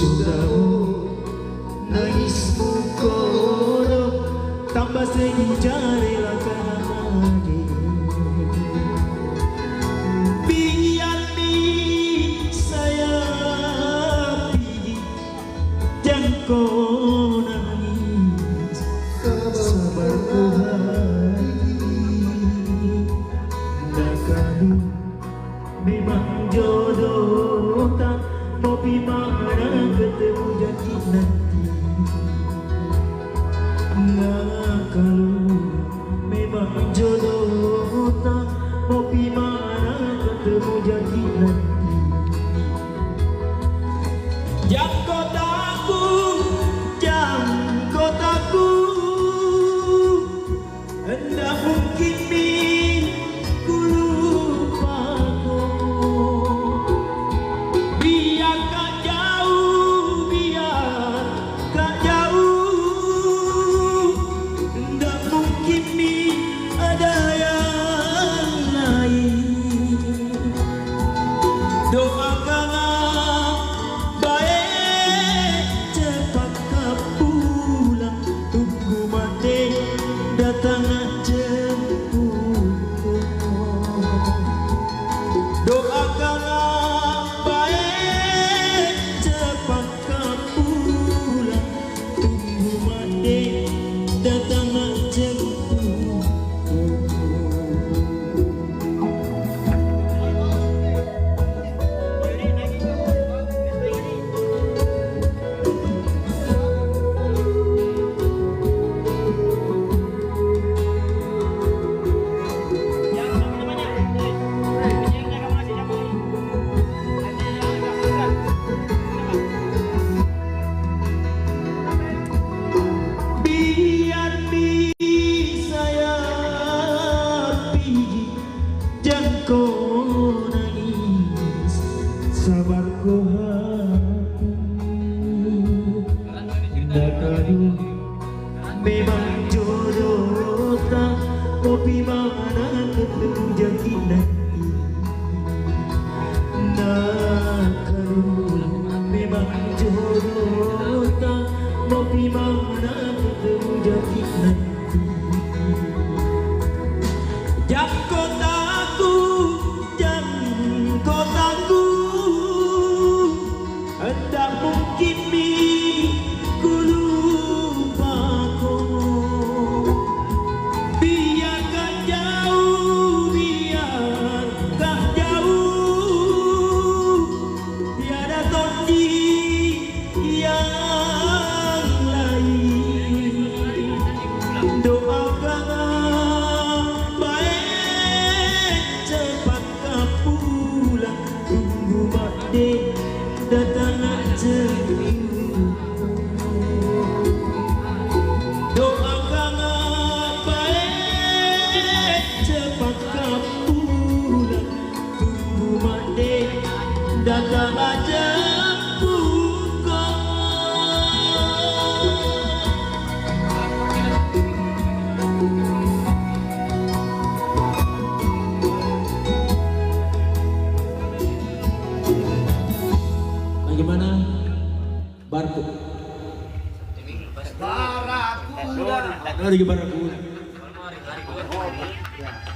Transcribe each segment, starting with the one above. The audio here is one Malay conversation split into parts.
Sudamu nangismu kono tambah sedih cari lagi. Biar saya pilih jangan kau nangis, sabar ku nak kamu memang jodoh tak mau mana ketemu janji nanti. Nah kalau memang jodoh tak mau mana ketemu janji nanti. Jangan kau takut, jangan kau takut, hendak mungkin ku lupa kau. Biar kau jauh, hendak mungkin ada yang lain. Doakanlah baik cepat kau pulang, tunggu mati datang jemput. Doakanlah baik cepat kau pulang, tunggu mati datang jemput. Biar saya pilih jangan kau nangis, sabar kau hati. Nak kau memang jodoh tak kopi mana ketemu janji nanti. Nak kau memang jodoh tak kopi mana ketemu janji nanti. Jangan kau takut, jangan kau takut, hendak mungkin ku lupa kau. Biar kau jauh, tiada janji yang lain. Doakanlah baik cepat kau pulang, tunggu mati datang jemput. Doakanlah baik cepat kau pulang, tunggu mati datang jemput kau. Bagaimana? Barku. Barakuda. Lagi Barakuda.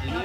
Ini